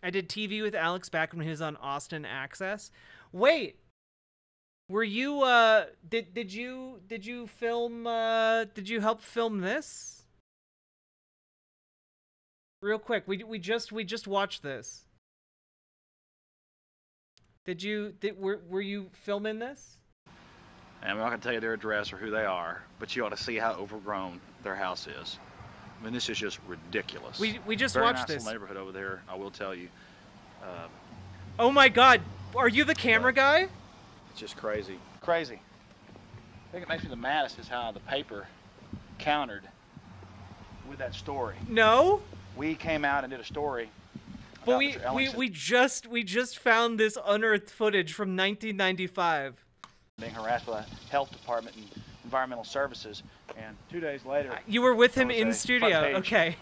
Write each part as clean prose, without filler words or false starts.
I did TV with Alex back when he was on Austin Access. Wait, were you did you film did you help film this? Real quick, we just watched this. Were you filming this? And I'm not going to tell you their address or who they are, but you ought to see how overgrown their house is. I mean, this is just ridiculous. We just Very watched nice this. little neighborhood over there, I will tell you. Oh my God, are you the camera guy? It's just crazy. Crazy. I think it makes me the maddest is how the paper countered with that story. No. We came out and did a story. But we just found this unearthed footage from 1995. Being harassed by the health department and environmental services, and 2 days later, you were with him in studio. Okay.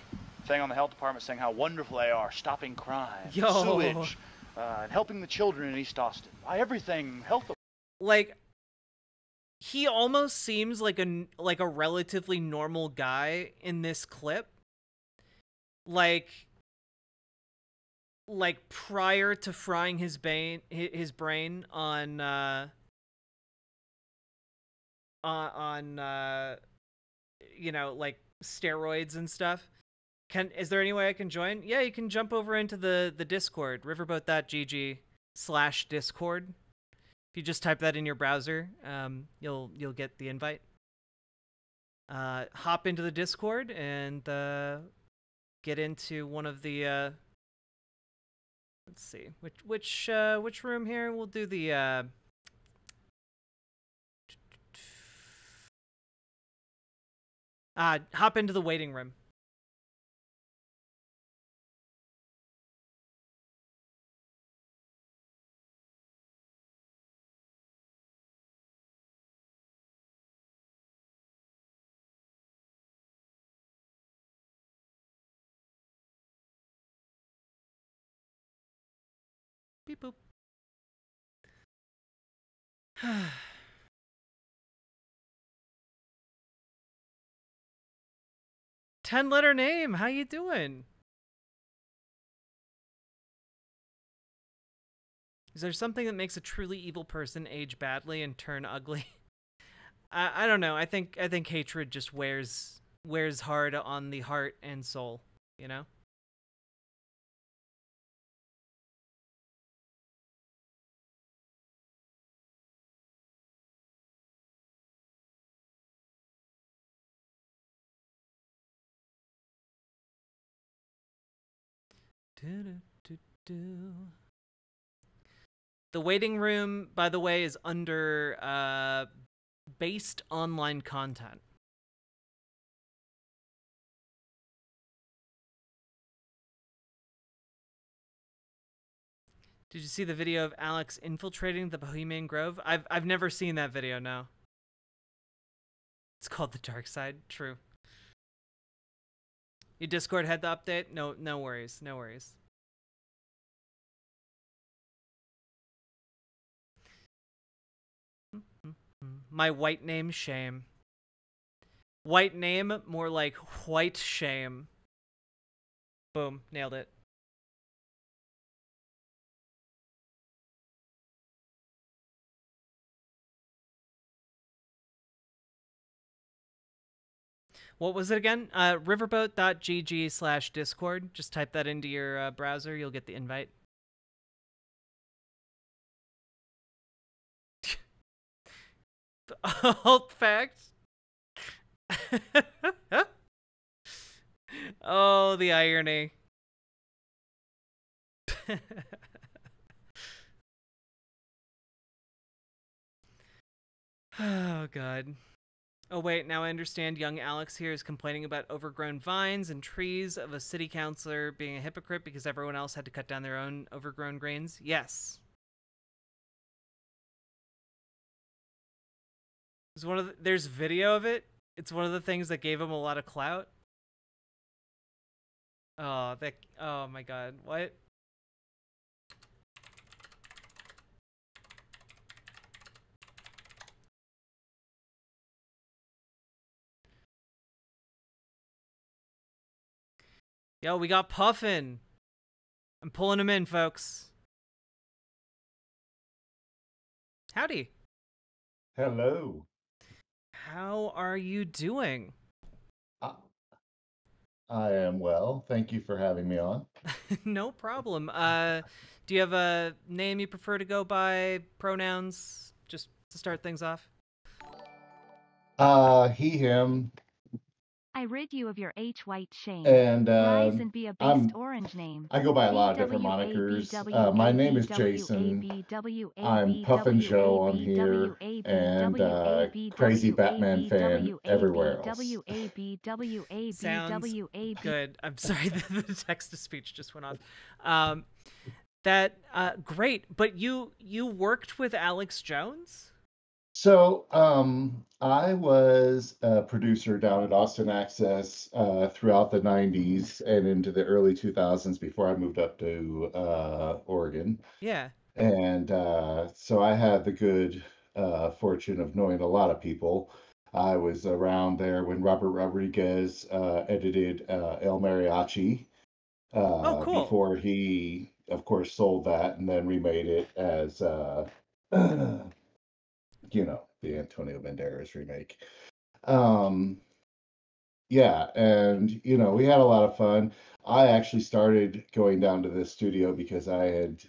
Thing on the health department saying how wonderful they are, stopping crime, Yo. sewage, and helping the children in East Austin. Everything health. Like, he almost seems like a relatively normal guy in this clip. Like prior to frying his brain on you know, like steroids and stuff. Is there any way I can join? Yeah, you can jump over into the Discord, riverboat.gg/Discord. If you just type that in your browser, you'll get the invite. Hop into the Discord and get into one of the let's see, which room here? We'll do the hop into the waiting room. Beep boop. 10-letter name. How you doing? Is there something that makes a truly evil person age badly and turn ugly? I don't know. I think hatred just wears hard on the heart and soul, you know? The waiting room, by the way, is under based online content. Did you see the video of Alex infiltrating the Bohemian Grove? I've never seen that video, no. It's called The Dark Side. True. Your Discord had the update? No worries. No worries. My white name, shame. White name, more like white shame. Boom, nailed it. What was it again? Riverboat.gg/Discord. Just type that into your browser. You'll get the invite. Alt facts. Oh, the irony. Oh, God. Oh, wait, now I understand young Alex here is complaining about overgrown vines and trees of a city councilor being a hypocrite because everyone else had to cut down their own overgrown greens. Yes. There's video of it. It's one of the things that gave him a lot of clout. Oh, oh my God, what? Yo, we got Puffin. I'm pulling him in, folks. Howdy. Hello. How are you doing? I, I am well. Thank you for having me on. No problem. Do you have a name you prefer to go by? Pronouns? Just to start things off. He, him, I rid you of your H-white shame. and Rise and be a based I'm orange name. I go by a lot of different monikers. My name is Jason. I'm Puffin Joe on here, and crazy Batman fan everywhere else. Sounds good. I'm sorry, the text to speech just went off. Um, that great. But you worked with Alex Jones? So, I was a producer down at Austin Access throughout the 90s and into the early 2000s before I moved up to Oregon. Yeah. And so I had the good fortune of knowing a lot of people. I was around there when Robert Rodriguez edited El Mariachi Oh, cool. before he, of course, sold that and then remade it as the Antonio Banderas remake. Um, yeah, and we had a lot of fun. I actually started going down to this studio because I had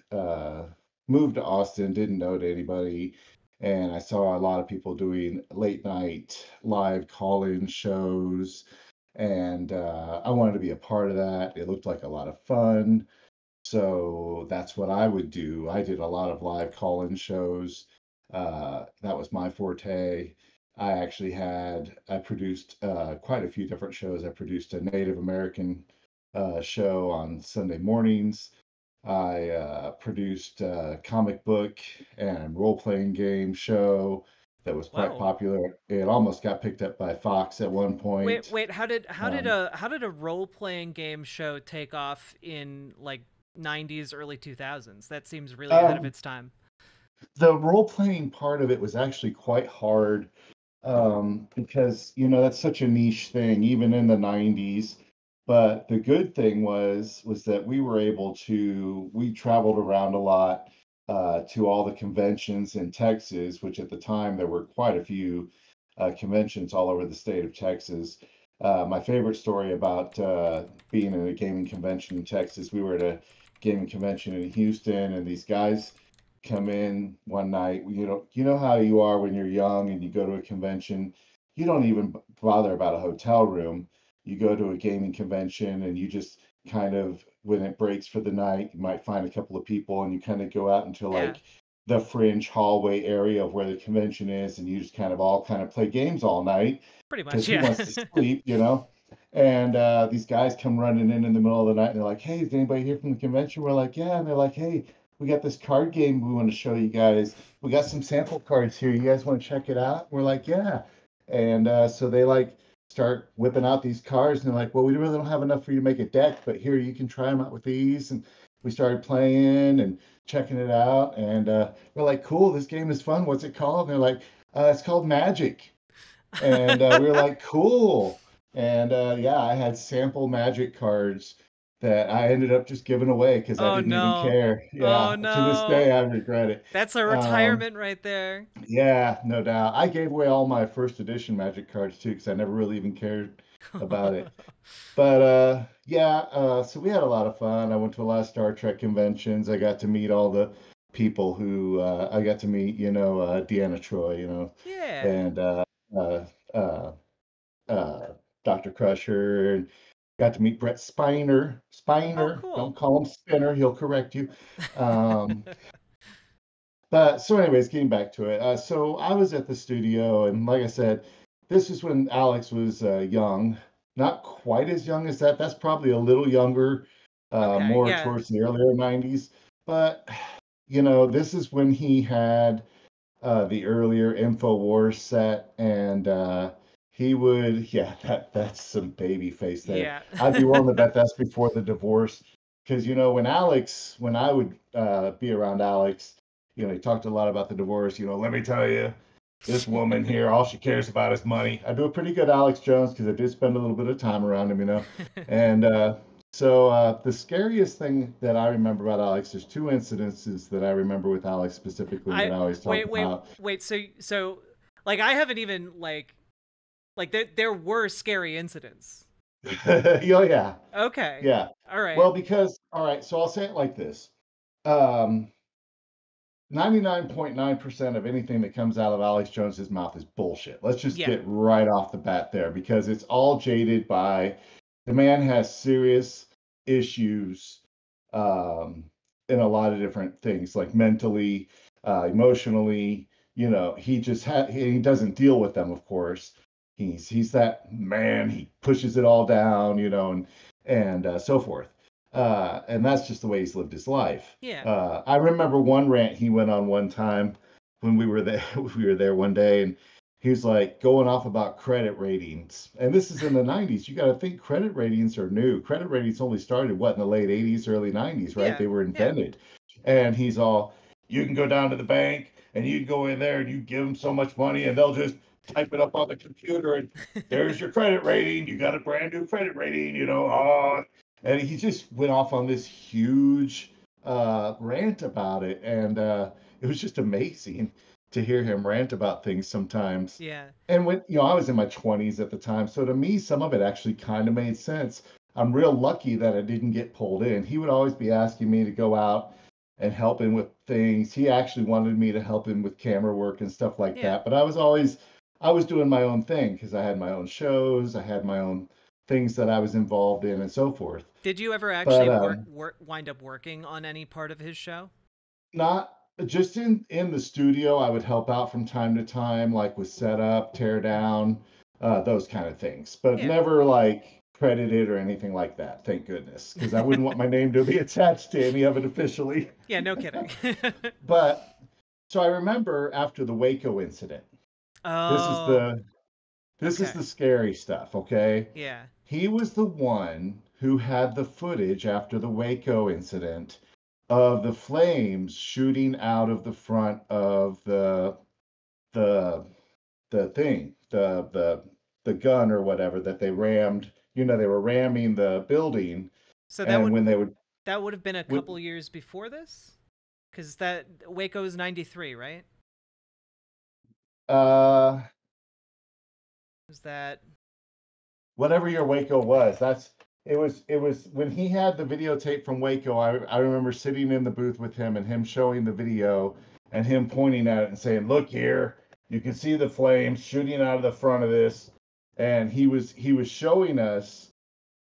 moved to Austin, didn't know anybody, and I saw a lot of people doing late night live call-in shows, and I wanted to be a part of that. It looked like a lot of fun. So that's what I would do. I did a lot of live call-in shows. That was my forte. I produced quite a few different shows. I produced a Native American show on Sunday mornings. I produced a comic book and role-playing game show that was quite Whoa. popular. It almost got picked up by Fox at one Wait, point. wait. Um, How did a role playing game show take off in like '90s, early 2000s? That seems really ahead of um, its time. the role-playing part of it was actually quite hard because that's such a niche thing, even in the 90s. But the good thing was that we traveled around a lot to all the conventions in Texas, which at the time there were quite a few conventions all over the state of Texas. My favorite story about being in a gaming convention in Texas, we were at a gaming convention in Houston, and these guys come in one night. You know how you are when you're young and you go to a convention. You don't even bother about a hotel room. You go to a gaming convention and you just kind of, when it breaks for the night, you might find a couple of people and you kind of go out into Yeah, like the fringe hallway area of where the convention is, and you just kind of all kind of play games all night pretty much. because who Yeah. wants to sleep. And these guys come running in the middle of the night and they're like, "Hey, is anybody here from the convention?" We're like, "Yeah." And they're like, "Hey, we got this card game we want to show you guys. We got some sample cards here. You guys want to check it out?" We're like, "Yeah." And so they like start whipping out these cards, and they're like, "Well, we really don't have enough for you to make a deck, but here you can try them out with these." And we started playing and checking it out, and we're like, "Cool, this game is fun. What's it called?" And they're like, "It's called Magic." And we were like, "Cool." And yeah, I had sample Magic cards that I ended up just giving away because I Oh didn't even no. care. Oh Yeah, to this day, no. I regret it. That's a Um, retirement right there. yeah, no doubt. I gave away all my first edition Magic cards too because I never really even cared about it. But yeah, so we had a lot of fun. I went to a lot of Star Trek conventions. I got to meet all the people who I got to meet, Deanna Troy, Yeah. and uh, uh, uh, Dr. Crusher, and got to meet Brett Spiner. Oh, Spiner, cool. don't call him Spinner, he'll correct you. Um, but so, anyways, getting back to it. So I was at the studio, and like I said, this is when Alex was young, not quite as young as that. That's probably a little younger, Okay, more yeah. towards the earlier 90s. But this is when he had the earlier InfoWars set, and he would, yeah, that's some baby face there. Yeah. I'd be willing to bet that's before the divorce, because when I would be around Alex, he talked a lot about the divorce. Let me tell you, this woman here, all she cares about is money. I do a pretty good Alex Jones because I did spend a little bit of time around him, and So the scariest thing that I remember about Alex, there's two incidences that I remember with Alex specifically that I I always talk about. wait. So like I haven't even like there were scary incidents. Oh yeah, Okay. yeah. All right. Well, because all right, so I'll say it like this. Um, 99.9% of anything that comes out of Alex Jones's mouth is bullshit. Let's just Yeah. get right off the bat there because it's all jaded by the man has serious issues um, in a lot of different things, like mentally, emotionally. He doesn't deal with them, of course. He's that man. He pushes it all down, and so forth. And that's just the way he's lived his life. Yeah. I remember one rant he went on one time when we were there. We were there one day, and he was like going off about credit ratings. And this is in the 90s. You got to think credit ratings are new. Credit ratings only started, what, in the late 80s, early 90s, right? Yeah. They were Yeah. invented. And he's all, you can go down to the bank and you go in there and you give them so much money and they'll just type it up on the computer and there's your credit rating. You got a brand new credit rating, Oh. And he just went off on this huge rant about it. And it was just amazing to hear him rant about things sometimes. Yeah. And when, I was in my 20s at the time. So to me, some of it actually kind of made sense. I'm real lucky that I didn't get pulled in. He would always be asking me to go out and help him with things. He actually wanted me to help him with camera work and stuff like Yeah. that. But I was doing my own thing because I had my own shows, I had my own things that I was involved in and so forth. Did you ever actually But wind up working on any part of his show? not just in the studio, I would help out from time to time, like with setup, tear down, those kind of things, but Yeah. never like credited or anything like that. Thank goodness, because I wouldn't want my name to be attached to any of it officially. Yeah, no kidding. But so I remember after the Waco incident, this is Oh, the this is okay. the scary stuff, okay? Yeah. He was the one who had the footage after the Waco incident of the flames shooting out of the front of the the thing, the gun or whatever that they rammed. They were ramming the building, So and when they would, that would have been a would couple years before this? Cuz that Waco's 93, right? uh Is that whatever your Waco was, it was when he had the videotape from Waco. I remember sitting in the booth with him and him showing the video and him pointing at it and saying, "Look here, you can see the flames shooting out of the front of this." And he was showing us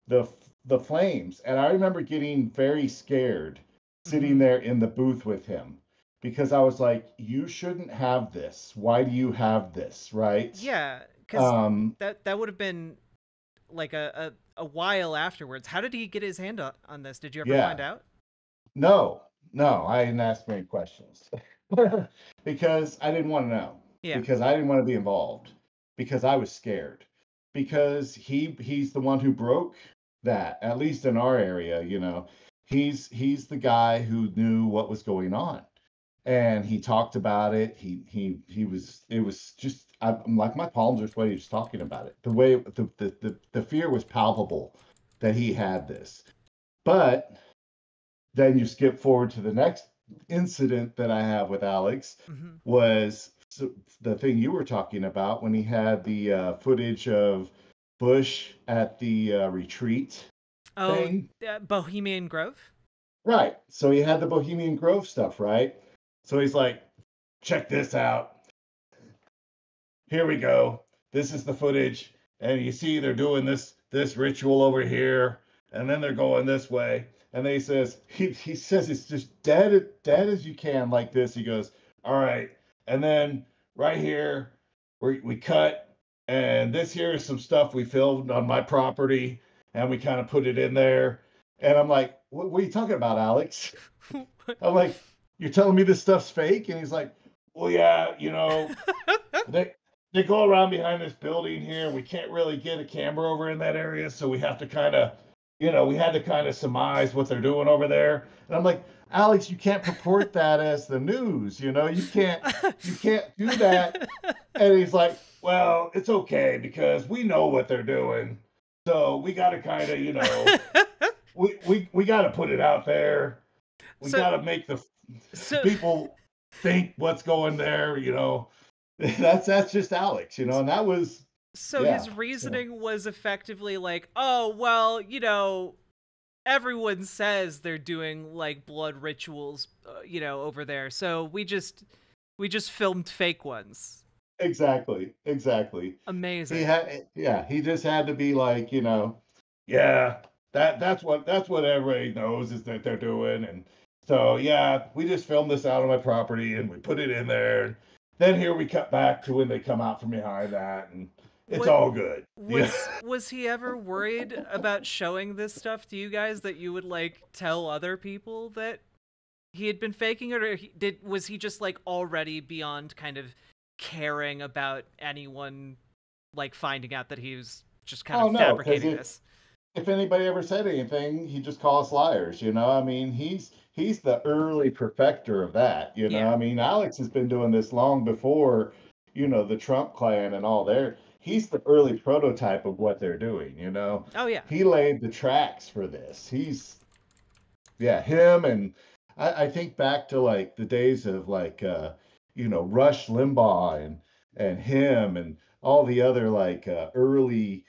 the the flames, and I remember getting very scared sitting Mhm. there in the booth with him because I was like, "You shouldn't have this. Why do you have this?" Right? Yeah, cuz Um, that would have been like a while afterwards. How did he get his hand on this? Did you ever find yeah. out? No, no, I didn't ask many questions because I didn't want to know, Yeah. because I didn't want to be involved, because I was scared, because he's the one who broke that, at least in our area. He's the guy who knew what was going on, and he talked about it. He was it was just I'm like my palms are sweaty just talking about it. The way the fear was palpable that he had this, but then you skip forward to the next incident that I have with Alex Mhm. was the thing you were talking about when he had the footage of Bush at the retreat Oh, thing. Bohemian Grove? Right. So he had the Bohemian Grove stuff, right? So he's like, check this out. Here we go. This is the footage. And you see they're doing this ritual over here, and then they're going this way. And then he says it's just dead as you can, like this. He goes, all right. And then right here, we cut, and this here is some stuff we filmed on my property, and we kind of put it in there. And I'm like, what are you talking about, Alex? I'm like, you're telling me this stuff's fake? And he's like, well, yeah, they they go around behind this building here. We can't really get a camera over in that area, so we have to kind of, we had to kind of surmise what they're doing over there. And I'm like, Alex, you can't purport that as the news. You can't do that. And he's like, well, it's okay because we know what they're doing, so we got to kind of. we got to put it out there. We So got to make the so people think what's going there. That's just Alex. And that was so yeah. his So reasoning was effectively like, oh well, everyone says they're doing like blood rituals, over there. So we just filmed fake ones. exactly. Amazing. He just had to be like, yeah, that's what everybody knows is that they're doing. And so yeah, we just filmed this out on my property and we put it in there. And then here we cut back to when they come out from behind that, and it's What all good. Yeah. was he ever worried about showing this stuff to you guys, that you would like tell other people that he had been faking it, or was he just like already beyond kind of caring about anyone like finding out that he was just kind of Oh no, because fabricating if this? if anybody ever said anything, he just call us liars. I mean, he's the early perfecter of that. Yeah. I mean, Alex has been doing this long before, the Trump clan and all their. He's the early prototype of what they're doing. Oh yeah. He laid the tracks for this. Yeah, him. And I think back to like the days of like Rush Limbaugh and him and all the other like early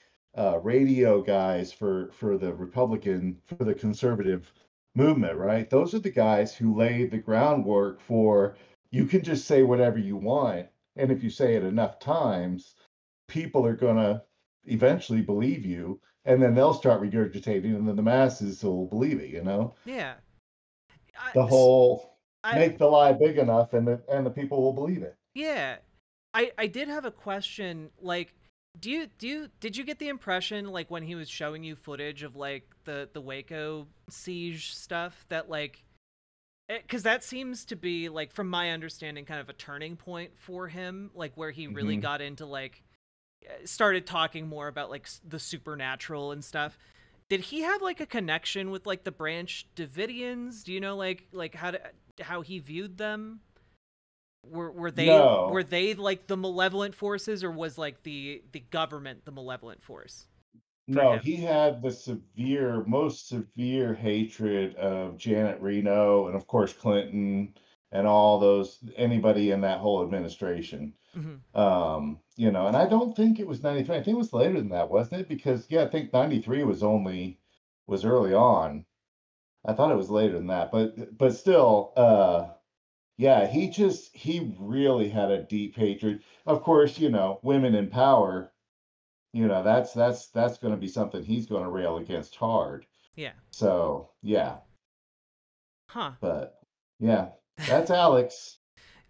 radio guys for the conservative movement, right? Those are the guys who laid the groundwork for you can just say whatever you want, and if you say it enough times, people are gonna eventually believe you, and then they'll start regurgitating, and then the masses will believe it. Yeah. I, The whole I make the lie big enough, and the people will believe it. yeah. I did have a question. Like, did you get the impression, like, when he was showing you footage of like the Waco siege stuff, that like, because that seems to be, like, from my understanding, kind of a turning point for him, like where he really Hmm. got into like started talking more about like the supernatural and stuff. Did he have like a connection with like the Branch Davidians? Do you know like how he viewed them? Were No, they like the malevolent forces, or was like the government the malevolent force for no, him? he had the most severe hatred of Janet Reno and of course Clinton and all those anybody in that whole administration. Hmm. And I don't think it was 93. I think it was later than that, wasn't it? Because yeah, I think 93 was early on. I thought it was later than that, but still, yeah, he really had a deep hatred. Of course, women in power, that's going to be something he's going to rail against hard. Yeah. So, yeah, Huh. but yeah, that's Alex.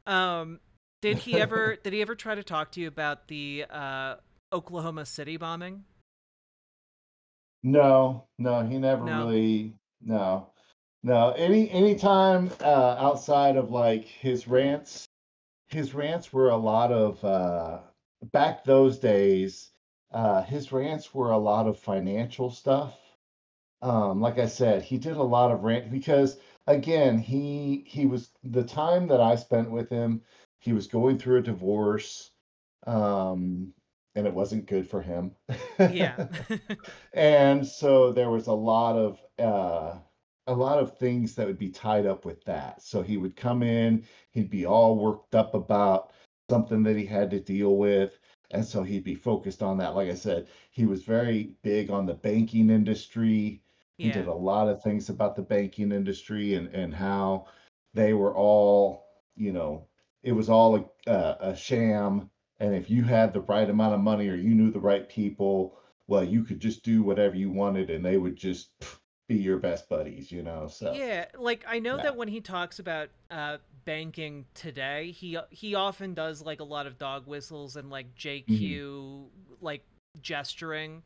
um did he ever try to talk to you about the Oklahoma City bombing? No, no, he never No. really, no. No, anytime outside of like his rants were a lot of back those days, his rants were a lot of financial stuff. Like I said, he did a lot of rant because again, he was the time that I spent with him, he was going through a divorce, um, and it wasn't good for him. Yeah. And so there was a lot of things that would be tied up with that. So he would come in, he'd be all worked up about something that he had to deal with, and so he'd be focused on that. Like I said, he was very big on the banking industry. He Yeah. did a lot of things about the banking industry and how they were all, it was all a sham. And if you had the right amount of money or you knew the right people, well, you could just do whatever you wanted and they would just be your best buddies. So, Yeah, like I know yeah. that when he talks about banking today, he often does like a lot of dog whistles and like Hmm. JQ, like gesturing.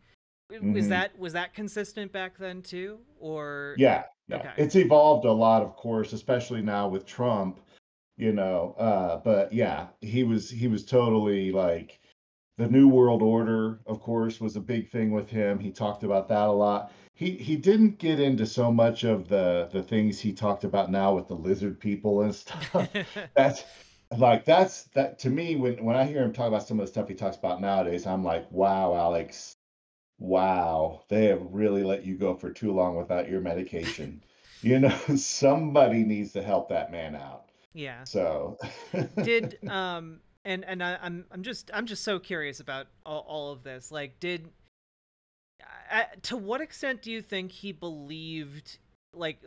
Was Hmm. that consistent back then too, or Yeah. Yeah. okay? It's evolved a lot, of course, especially now with Trump, but yeah, he was totally like the New World Order, of course, was a big thing with him. He talked about that a lot. He didn't get into so much of the things he talked about now with the lizard people and stuff. That's that to me when I hear him talk about some of the stuff he talks about nowadays, I'm like, wow, Alex, wow, they have really let you go for too long without your medication. Somebody needs to help that man out. Yeah. So, Did and I'm just so curious about all of this. Like, to what extent do you think he believed, like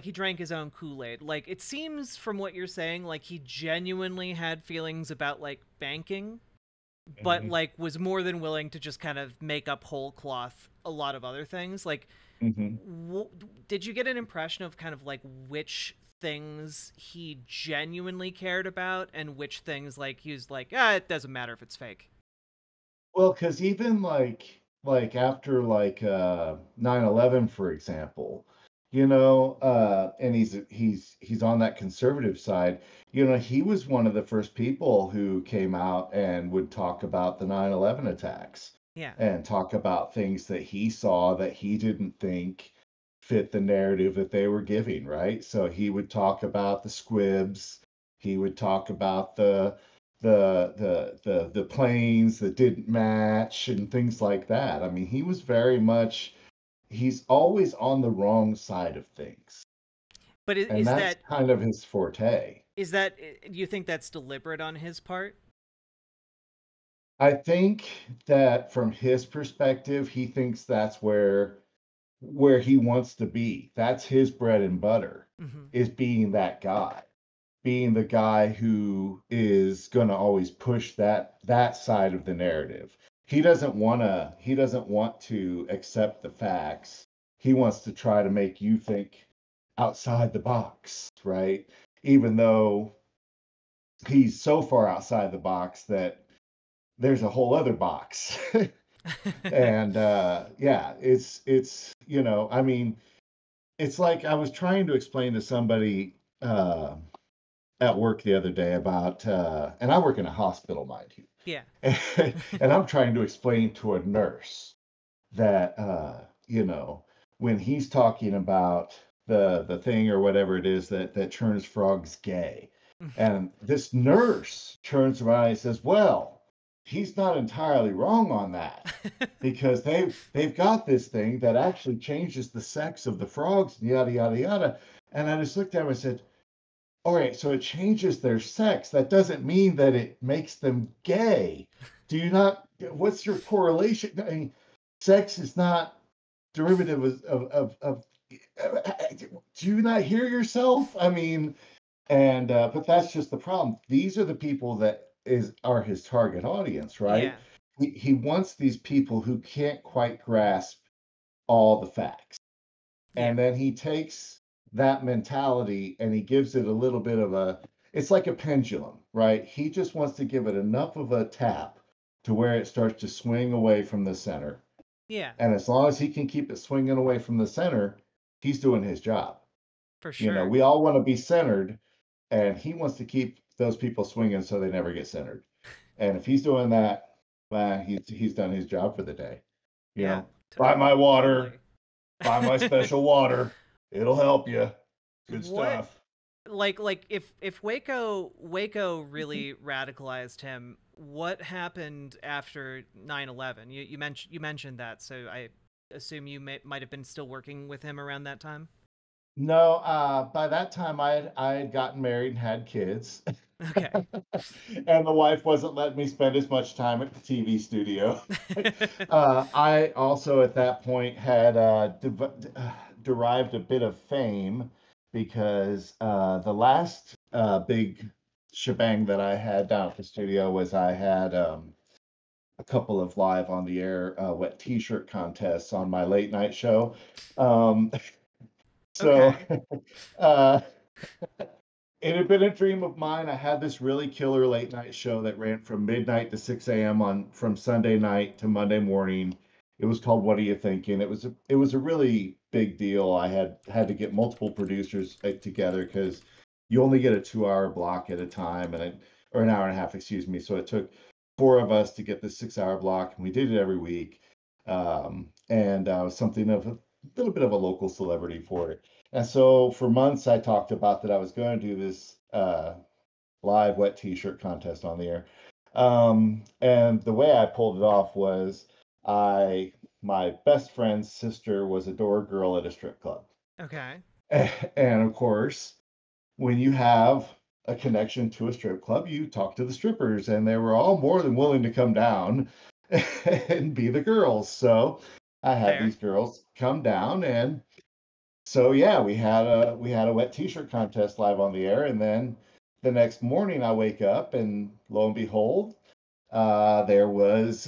he drank his own Kool-Aid? Like, it seems from what you're saying like he genuinely had feelings about like banking, but Mhm, like was more than willing to just kind of make up whole cloth a lot of other things. Like, mhm. w- did you get an impression of kind of like which things he genuinely cared about and which things like he was like, it doesn't matter if it's fake? Well, because even like after 9/11, for example, and he's on that conservative side, he was one of the first people who came out and would talk about the 9/11 attacks Yeah. and talk about things that he saw that he didn't think fit the narrative that they were giving, right? So he would talk about the squibs, he would talk about the planes that didn't match and things like that. I mean, he's always on the wrong side of things. But And that's kind of his forte. is that do you think that's deliberate on his part? I think that from his perspective, he thinks that's where he wants to be. That's his bread and butter, Mm-hmm. is being that guy. Being the guy who is going to always push that side of the narrative. He doesn't want to accept the facts. He wants to try to make you think outside the box, right? Even though he's so far outside the box that there's a whole other box. And yeah, I mean, it's like I was trying to explain to somebody at work the other day about, and I work in a hospital, mind you, Yeah. and I'm trying to explain to a nurse that, when he's talking about the thing or whatever it is that turns frogs gay, and this nurse turns around and says, "Well, he's not entirely wrong on that." Because they've got this thing that actually changes the sex of the frogs and yada yada yada. And I just looked at him and said, all right, so it changes their sex. That doesn't mean that it makes them gay. Do you not? What's your correlation? I mean, sex is not derivative of do you not hear yourself? I mean, and but that's just the problem. These are the people that are his target audience, right? Yeah. He wants these people who can't quite grasp all the facts. Yeah. And then he takes that mentality and he gives it a little bit of it's like a pendulum, right? He just wants to give it enough of a tap to where it starts to swing away from the center. Yeah. And as long as he can keep it swinging away from the center, he's doing his job. For sure. We all want to be centered, and he wants to keep those people swinging so they never get centered. And if he's doing that, well, he's done his job for the day. Yeah. Buy my Totally. water, buy my special water. It'll help you. Good What stuff. like if Waco really radicalized him, what happened after 9/11? You mentioned that, so I assume you might have been still working with him around that time. No, by that time I had gotten married and had kids. Okay. And the wife wasn't letting me spend as much time at the TV studio. I also at that point had derived a bit of fame because the last big shebang that I had down at the studio was I had a couple of live on the air wet t-shirt contests on my late night show. Um, so Okay. uh, it had been a dream of mine. I had this really killer late night show that ran from midnight to 6 a.m. on from Sunday night to Monday morning. It was called What Are You Thinking? It was a really big deal. I had to get multiple producers together because you only get a 2 hour block at a time or an hour and a half, excuse me. So it took four of us to get the 6 hour block, and we did it every week. And was something of a little bit of a local celebrity for it. And so for months, I talked about that I was going to do this live wet t-shirt contest on the air. And the way I pulled it off was I my best friend's sister was a door girl at a strip club. Okay. And of course, when you have a connection to a strip club, you talk to the strippers, and they were all more than willing to come down and be the girls. So I had Fair. these girls come down, and so yeah, we had a wet t-shirt contest live on the air, and then the next morning I wake up, and lo and behold, there was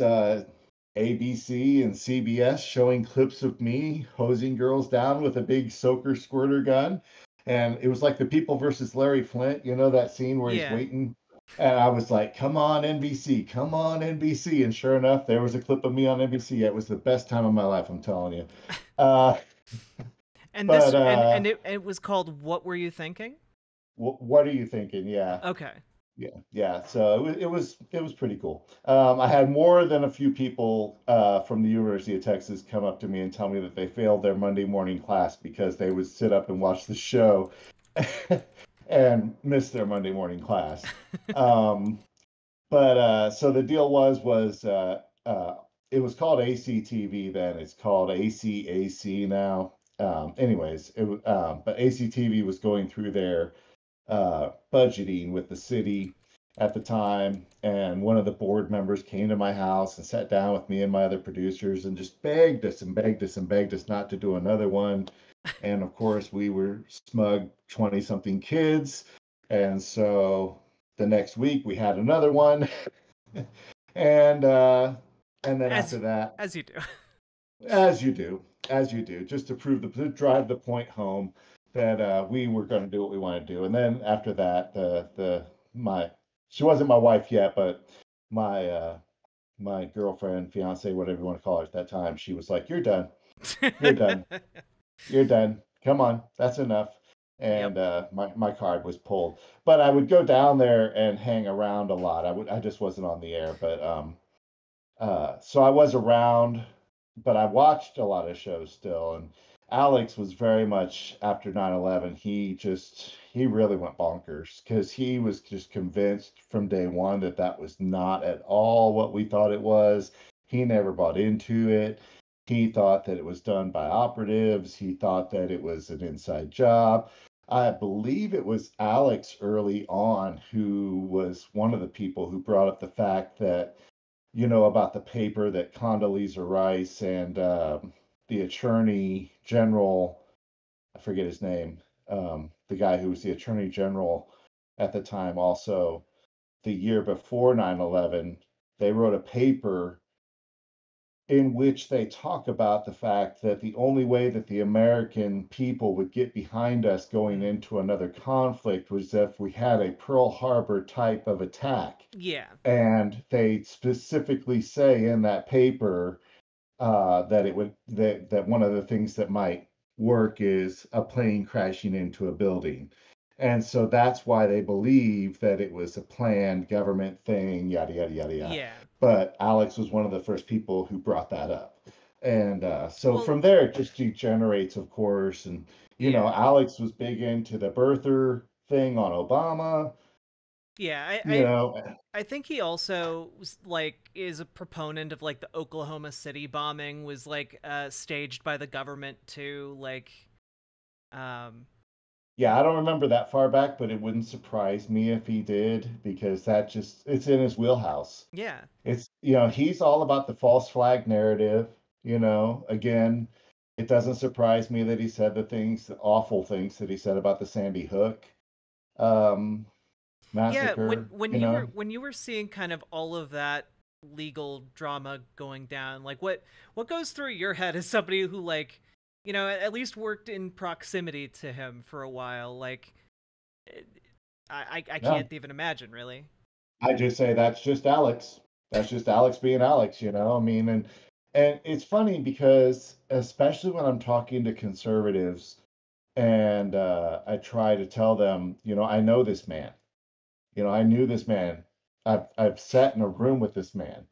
ABC and CBS showing clips of me hosing girls down with a big soaker squirter gun. And it was like the People versus Larry Flint, you know, that scene where he's Yeah. waiting. And I was like, come on, NBC, come on, NBC. And sure enough, there was a clip of me on NBC. It was the best time of my life, I'm telling you. Uh, And this but it was called What Were You Thinking? what are you thinking? Yeah. Okay. Yeah. So it was pretty cool. I had more than a few people from the University of Texas come up to me and tell me that they failed their Monday morning class because they would sit up and watch the show and miss their Monday morning class. Um, but so the deal was it was called ACTV then. It's called ACAC now. Anyways, but ACTV was going through their budgeting with the city at the time. And one of the board members came to my house and sat down with me and my other producers and just begged us and begged us and begged us not to do another one. And of course, we were smug 20 something kids. And so the next week we had another one. and and then As after that, as you do. as you do, as you do, just to drive the point home that we were going to do what we want to do. And then after that, the my she wasn't my wife yet, but my girlfriend, fiance, whatever you want to call her at that time, she was like, "You're done. You're done. You're done. Come on, that's enough." Yep. And my card was pulled. But I would go down there and hang around a lot. I just wasn't on the air, but so I was around, but I watched a lot of shows still. And Alex was very much after 9/11. He really went bonkers because he was just convinced from day one that that was not at all what we thought it was. He never bought into it. He thought that it was done by operatives. He thought that it was an inside job. I believe it was Alex early on who was one of the people who brought up the fact that about the paper that Condoleezza Rice and the Attorney General, I forget his name, the guy who was the Attorney General at the time, also the year before 9/11, they wrote a paper in which they talk about the fact that the only way that the American people would get behind us going Mm. into another conflict was if we had a Pearl Harbor type of attack. Yeah. And they specifically say in that paper that that one of the things that might work is a plane crashing into a building. And so that's why they believe that it was a planned government thing, yada yada yada yada. Yeah. But Alex was one of the first people who brought that up. And so Well, from there, it just degenerates, of course. And, yeah. Alex was big into the birther thing on Obama, Yeah, you know, I think he also was like is a proponent of like the Oklahoma City bombing was like staged by the government too, like um Yeah, I don't remember that far back, but it wouldn't surprise me if he did because it's in his wheelhouse. yeah. He's all about the false flag narrative, again, it doesn't surprise me that he said the awful things that he said about the Sandy Hook um, Yeah, massacre, when you were seeing kind of all of that legal drama going down, like what goes through your head as somebody who like, at least worked in proximity to him for a while, like I Yeah, can't even imagine really. I just say that's just Alex. That's just Alex being Alex, I mean, and it's funny because especially when I'm talking to conservatives and I try to tell them, I know this man. I knew this man. I've sat in a room with this man.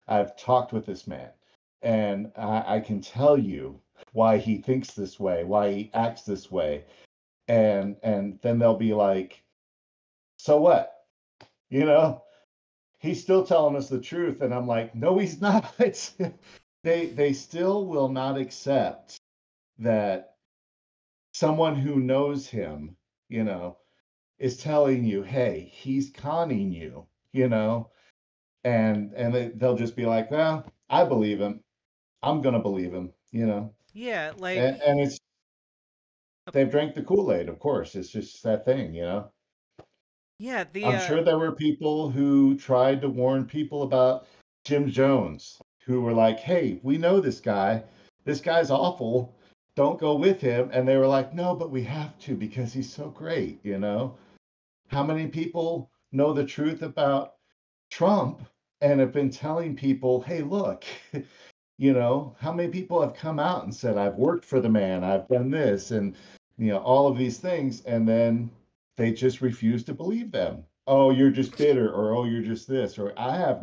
I've talked with this man, and I can tell you why he thinks this way, why he acts this way, and then they'll be like, "So what?" You know, he's still telling us the truth, and I'm like, "No, he's not." they still will not accept that someone who knows him, you know, is telling you, "Hey, he's conning you," you know, and they'll just be like, "Well, I believe him. I'm gonna believe him," you know, Yeah, like and it's they've drank the Kool-Aid, of course. It's just that thing, you know. yeah, the I'm sure there were people who tried to warn people about Jim Jones who were like, "Hey, we know this guy. This guy's awful. Don't go with him." And they were like, "No, but we have to because he's so great," you know? How many people know the truth about Trump and have been telling people, "Hey, look, you know, how many people have come out and said, I've worked for the man, I've done this, and, you know, all of these things," and then they just refuse to believe them. Oh, you're just bitter, or oh, you're just this, or I have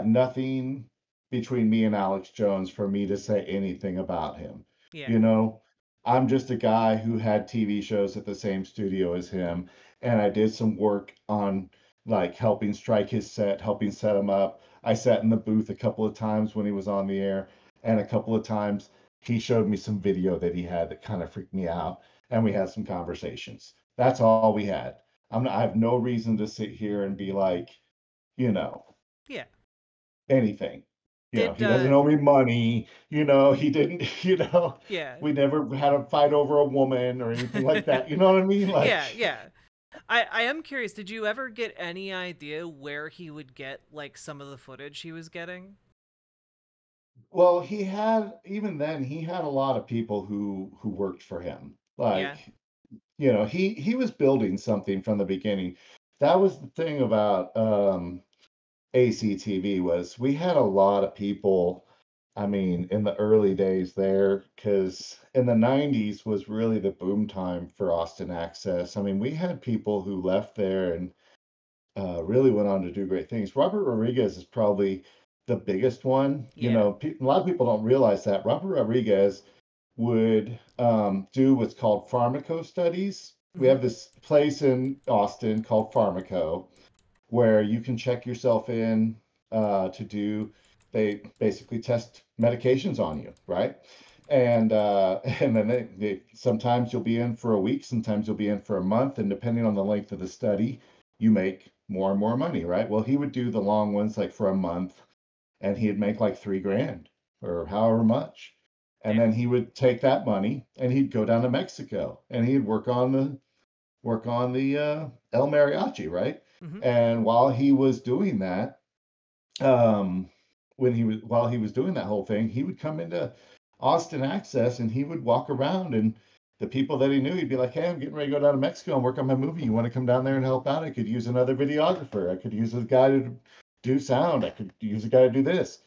nothing between me and Alex Jones for me to say anything about him. yeah, You know, I'm just a guy who had TV shows at the same studio as him, and I did some work on like helping strike his set, helping set him up. I sat in the booth a couple of times when he was on the air, and a couple of times he showed me some video that he had that kind of freaked me out, and we had some conversations. That's all we had. I have no reason to sit here and be like, you know, yeah. anything. You know, Did he doesn't owe me money. You know, he didn't, you know, yeah. we never had a fight over a woman or anything like that. You know what I mean? Like, Yeah, yeah. I am curious, did you ever get any idea where he would get like some of the footage he was getting? well, he had, even then, he had a lot of people who worked for him. Yeah. Like, you know, he was building something from the beginning. That was the thing about ACTV was we had a lot of people. I mean, in the early days there, because in the 90s was really the boom time for Austin Access. I mean, we had people who left there and really went on to do great things. Robert Rodriguez is probably the biggest one. You Yeah. know, a lot of people don't realize that Robert Rodriguez would do what's called pharmaco studies. We Mhm. have this place in Austin called Pharmaco where you can check yourself in to do. They basically test medications on you, right? And and then sometimes you'll be in for a week, sometimes you'll be in for a month, and depending on the length of the study, you make more and more money, right? Well, he would do the long ones like for a month, and he'd make like 3 grand or however much. And Damn. then he would take that money and he'd go down to Mexico and he'd work on the El Mariachi, right? Mhm. And while he was doing that, um, while he was doing that whole thing, he would come into Austin Access and he would walk around and the people that he knew, he'd be like, "Hey, I'm getting ready to go down to Mexico and work on my movie. You want to come down there and help out? I could use another videographer. I could use a guy to do sound. I could use a guy to do this."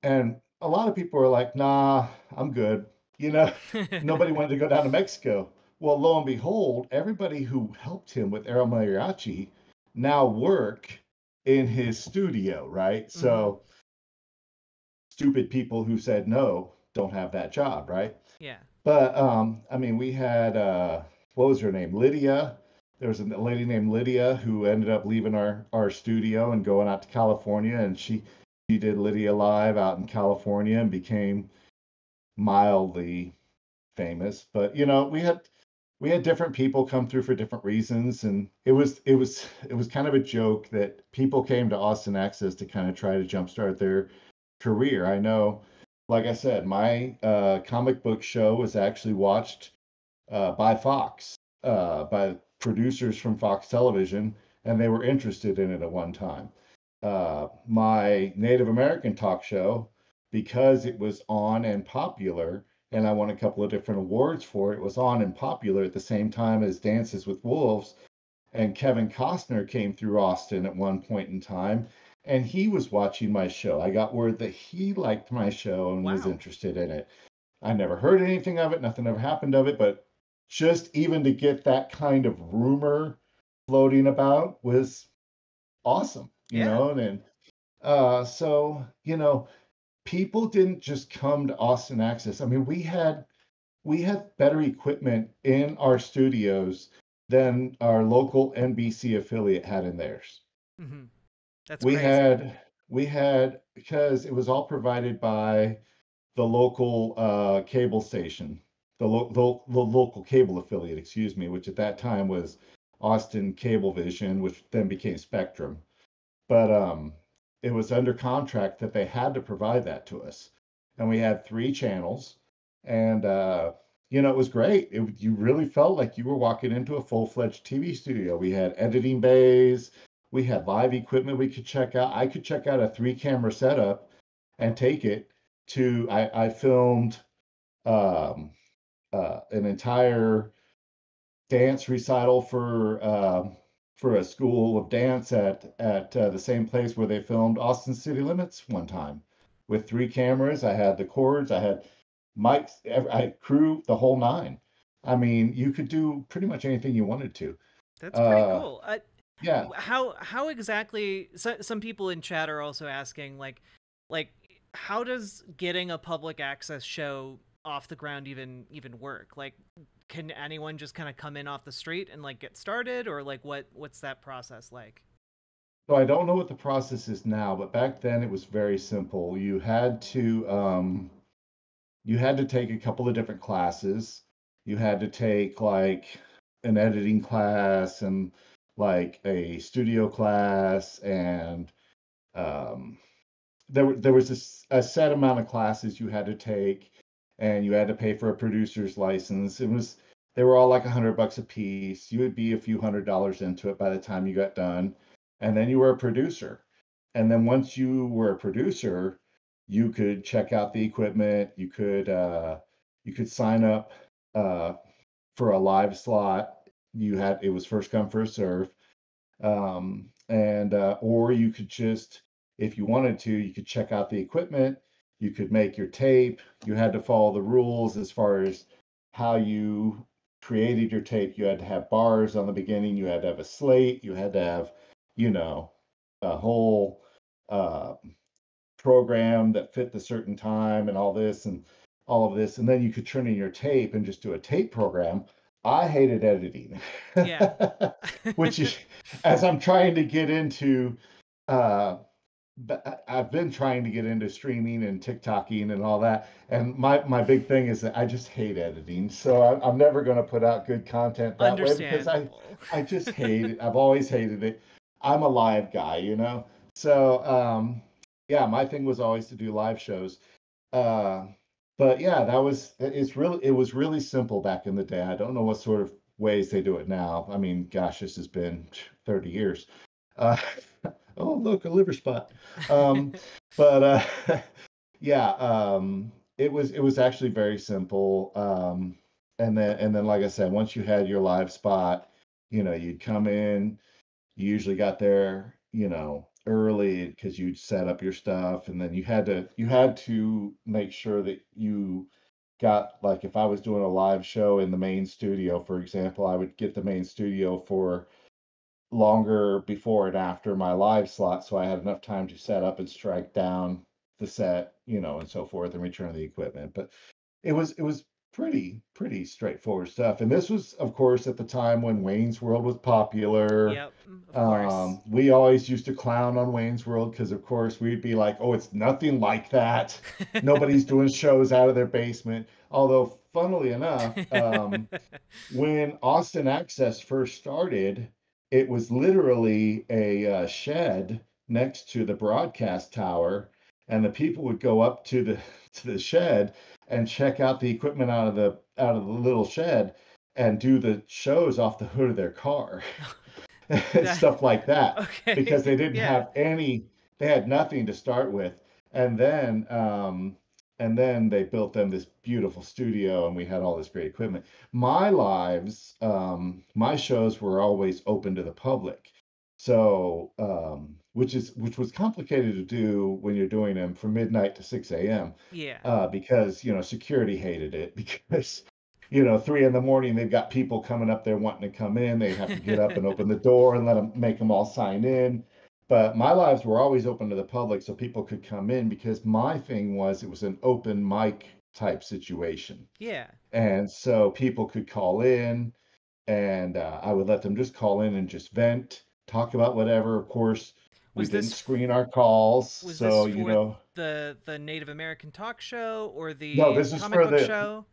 And a lot of people were like, "Nah, I'm good." You know, nobody wanted to go down to Mexico. Well, lo and behold, everybody who helped him with Errol Mariachi now work in his studio, right? Mhm. So stupid people who said no don't have that job, right? Yeah. But I mean, we had what was her name? Lydia. There was a lady named Lydia who ended up leaving our studio and going out to California, and she did Lydia Live out in California and became mildly famous. But you know, we had different people come through for different reasons, and it was kind of a joke that people came to Austin Access to kind of try to jumpstart their career. I know, like I said, my comic book show was actually watched by Fox, by producers from Fox Television, and they were interested in it at one time. My Native American talk show, because it was on and popular, and I won a couple of different awards for it, it was on and popular at the same time as Dances with Wolves. And Kevin Costner came through Austin at one point in time, and he was watching my show. I got word that he liked my show and was Wow. interested in it. I never heard anything of it, nothing ever happened of it, but just even to get that kind of rumor floating about was awesome, you Yeah. know, and so, you know, people didn't just come to Austin Access. I mean, we had better equipment in our studios than our local NBC affiliate had in theirs. Mhm. That's We crazy. had we had, because it was all provided by the local cable station, the local cable affiliate, excuse me, which at that time was Austin Cablevision, which then became Spectrum. But it was under contract that they had to provide that to us, and we had 3 channels, and it was great. You really felt like you were walking into a full-fledged TV studio. We had editing bays, we had live equipment we could check out. I could check out a 3 camera setup and take it to. I filmed um, an entire dance recital for a school of dance at the same place where they filmed Austin City Limits one time with 3 cameras. I had the cords, I had mics, I had crew, the whole nine. I mean, you could do pretty much anything you wanted to. That's pretty Uh, cool. yeah. How exactly? Some people in chat are also asking like how does getting a public access show off the ground even work? Like, can anyone just kind of come in off the street and like get started, or like what's that process like? So I don't know what the process is now, but back then it was very simple. You had to take a couple of different classes. You had to take like an editing class and like a studio class, and um, there was a set amount of classes you had to take, and you had to pay for a producer's license. They were all like $100 a piece. You would be a few $100s into it by the time you got done, and then you were a producer. And then once you were a producer, you could check out the equipment. You could sign up uh, for a live slot. It was first come first serve, and or you could just, if you wanted to, you could check out the equipment. You could make your tape. You had to follow the rules as far as how you created your tape. You had to have bars on the beginning. You had to have a slate. You had to have, you know, a whole uh, program that fit the certain time and all of this. And then you could turn in your tape and just do a tape program. I hated editing, Yeah. which is, as I'm trying to get into, uh, but I've been trying to get into streaming and TikToking and all that. And my big thing is that I just hate editing. So I'm never going to put out good content that way because Understandable. I just hate it. I've always hated it. I'm a live guy. So yeah, my thing was always to do live shows. Uh, but yeah, it was really simple back in the day. I don't know what sort of ways they do it now. I mean, gosh, this has been 30 years. Uh, oh, look, a liver spot. Um, but yeah, it was actually very simple. And then, like I said, once you had your live spot, you'd come in. You usually got there, early because you'd set up your stuff, and then you had to make sure that you got, like, if I was doing a live show in the main studio, for example, I would get the main studio for longer before and after my live slot, so I had enough time to set up and strike down the set, and so forth, and return the equipment. But it was pretty straightforward stuff. And this was, of course, at the time when Wayne's World was popular. Yep, of course. We always used to clown on Wayne's World because, of course, we'd be like, "Oh, it's nothing like that. Nobody's doing shows out of their basement." Although, funnily enough, when Austin Access first started, it was literally a shed next to the broadcast tower, and the people would go up to the to the shed and check out the equipment out of the little shed and do the shows off the hood of their car. That Stuff like that, because okay. they didn't Yeah. have any, they had nothing to start with. And then they built them this beautiful studio, and we had all this great equipment. My shows were always open to the public. So, which was complicated to do when you're doing them from midnight to 6 a.m. Yeah. Because, security hated it because 3 in the morning, they've got people coming up there wanting to come in. They have to get up and open the door and make them all sign in. But my lives were always open to the public so people could come in, because my thing was it was an open mic type situation. Yeah. And so people could call in, and I would let them just call in and just vent, talk about whatever. Of course, We Was didn't this screen our calls, was this so for the Native American talk show or no, the comic book show?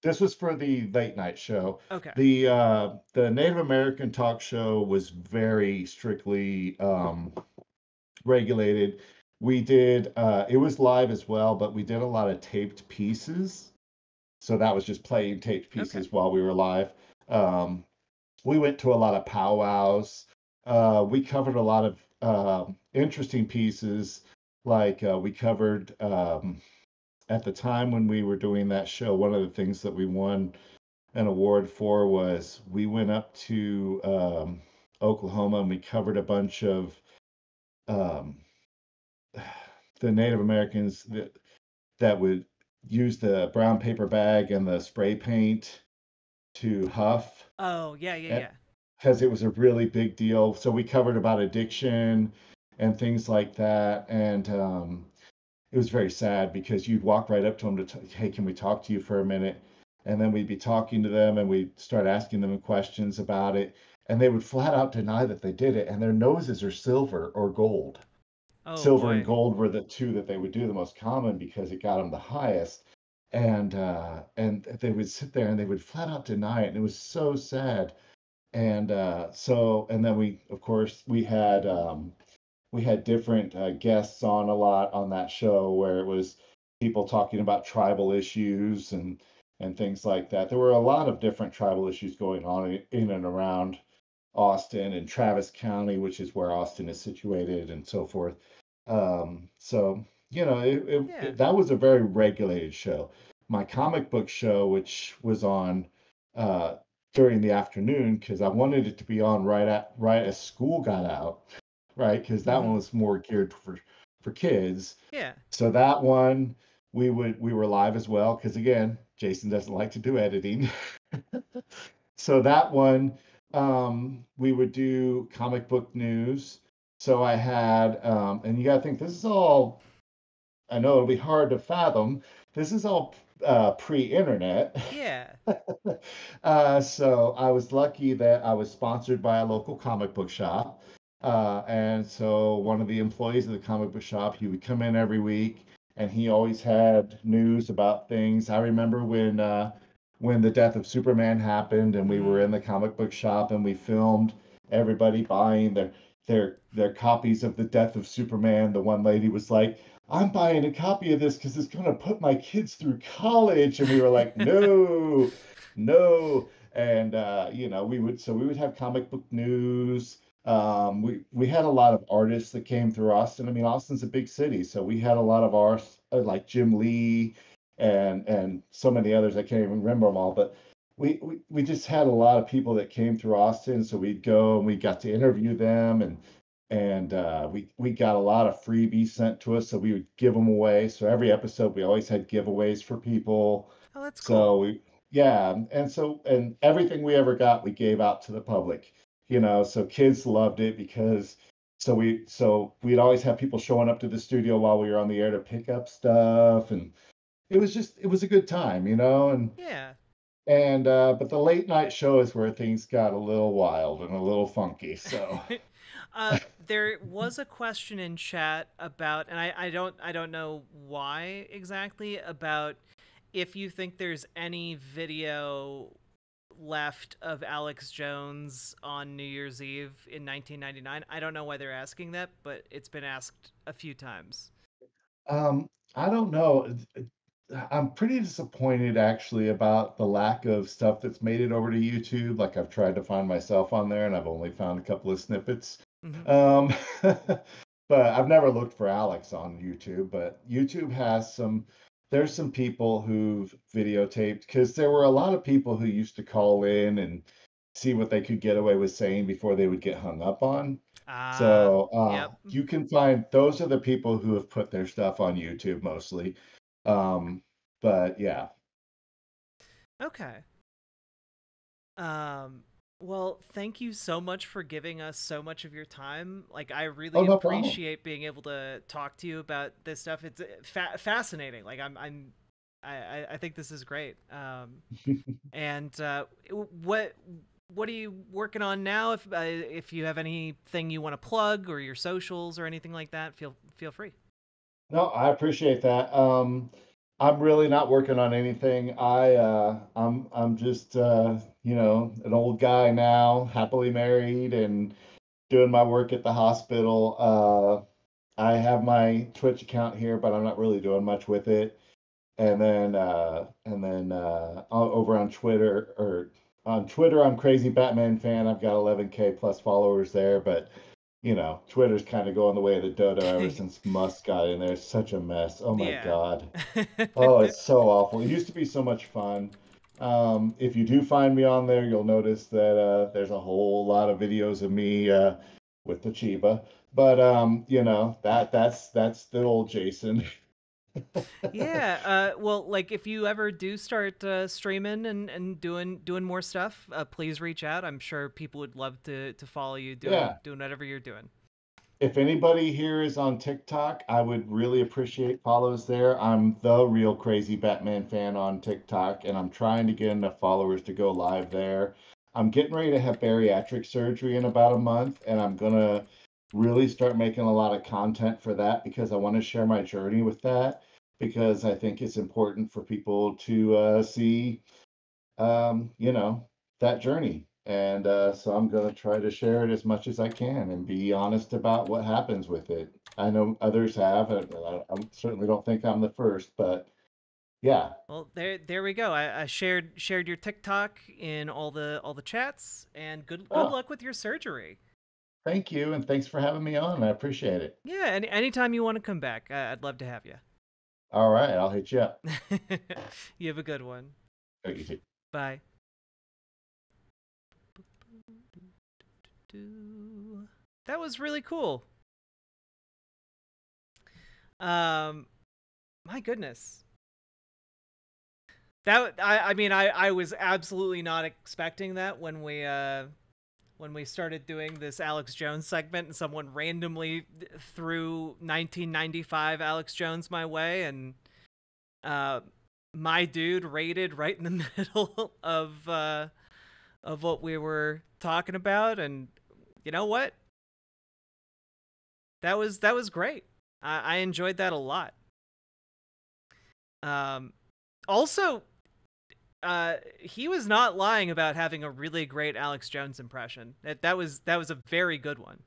this was for the late night show. Okay. The Native American talk show was very strictly regulated. We did it was live as well, but we did a lot of taped pieces. So that was just playing taped Okay. pieces while we were live. Um, we went to a lot of powwows. We covered a lot of interesting pieces. Like we covered at the time when we were doing that show, one of the things that we won an award for was we went up to Oklahoma and we covered a bunch of um, the Native Americans that would use the brown paper bag and the spray paint to huff, Oh, yeah, yeah, yeah. because it was a really big deal. So we covered about addiction and things like that. And it was very sad because you'd walk right up to them hey, can we talk to you for a minute? And then we'd be talking to them and we'd start asking them questions about it. And they would flat out deny that they did it. And their noses are silver or gold. Oh Silver and boy. gold were the two that they would do the most common because it got them the highest. And they would sit there and they would flat out deny it. And it was so sad. And then we, of course, we had different guests on a lot on that show where it was people talking about tribal issues and things like that. There were a lot of different tribal issues going on in and around Austin and Travis County, which is where Austin is situated, and so forth. So you know, Yeah. that was a very regulated show. My comic book show, which was on uh, during the afternoon, because I wanted it to be on right as school got out, right? Because that one Mhm. was more geared for kids. Yeah. So that one we were live as well, because again, Jason doesn't like to do editing. So that one, we would do comic book news. So I had, and you got to think this is all, I know it'll be hard to fathom. This is all pre-internet. Yeah. So I was lucky that I was sponsored by a local comic book shop. And so one of the employees of the comic book shop, he would come in every week and he always had news about things. I remember when the death of Superman happened and we were in Mm. the comic book shop and we filmed everybody buying their copies of the death of Superman. The one lady was like, I'm buying a copy of this because it's going to put my kids through college. And we were like, no, no. And, we would have comic book news. We had a lot of artists that came through Austin. I mean, Austin's a big city. So we had a lot of artists like Jim Lee and so many others. I can't even remember them all, but we just had a lot of people that came through Austin. So we'd go and we got to interview them and we got a lot of freebies sent to us, so we would give them away. So every episode, we always had giveaways for people. Oh, that's So cool. we, yeah, and everything we ever got, we gave out to the public. So kids loved it because so we'd always have people showing up to the studio while we were on the air to pick up stuff, and it was a good time, Yeah. and but the late night show is where things got a little wild and a little funky. So. There was a question in chat about, and I don't know why exactly, about if you think there's any video left of Alex Jones on New Year's Eve in 1999. I don't know why they're asking that, but it's been asked a few times. I don't know. I'm pretty disappointed actually about the lack of stuff that's made it over to YouTube. Like I've tried to find myself on there and I've only found a couple of snippets. Hmm. Um, but I've never looked for Alex on YouTube, but YouTube has there's some people who've videotaped because there were a lot of people who used to call in and see what they could get away with saying before they would get hung up on. So Yep. you can find those are the people who have put their stuff on YouTube mostly. Um, but yeah. Okay. Um, well, thank you so much for giving us so much of your time. Like, I Oh, really no problem. appreciate being able to talk to you about this stuff. It's fascinating. Like, I think this is great. And what what are you working on now? If you have anything you want to plug or your socials or anything like that, feel free. No, I appreciate that. I'm really not working on anything. I'm just you know, an old guy now, happily married and doing my work at the hospital. I have my Twitch account here, but I'm not really doing much with it. Over on Twitter, I'm Crazy Batman Fan. I've got 11K plus followers there, but you know, Twitter's kind of going the way of the dodo ever since Musk got in there. It's such a mess. Oh my Yeah. God. Oh, it's so awful. It used to be so much fun. If you do find me on there, you'll notice that there's a whole lot of videos of me with the Chiba. But you know, that's the old Jason. Yeah. Well, like if you ever do start streaming and doing more stuff, please reach out. I'm sure people would love to follow you Yeah. doing whatever you're doing. If anybody here is on TikTok, I would really appreciate follows there. I'm the real Crazy Batman Fan on TikTok, and I'm trying to get enough followers to go live there. I'm getting ready to have bariatric surgery in about a month, and I'm gonna really start making a lot of content for that because I want to share my journey with that because I think it's important for people to see you know, that journey. And so I'm going to try to share it as much as I can and be honest about what happens with it. I know others have, and I certainly don't think I'm the first, but yeah. Well, there we go. I shared your TikTok in all the chats, and good Oh, luck with your surgery. thank you. And thanks for having me on. I appreciate it. Yeah, anytime you want to come back, I'd love to have you. All right. I'll hit you up. You have a good one. Oh, you too. Bye. That was really cool. My goodness. I mean I was absolutely not expecting that when we started doing this Alex Jones segment and someone randomly threw 1995 Alex Jones my way, and my dude rated right in the middle of what we were talking about, and you know what? That was great. I enjoyed that a lot. Also, he was not lying about having a really great Alex Jones impression. That was a very good one.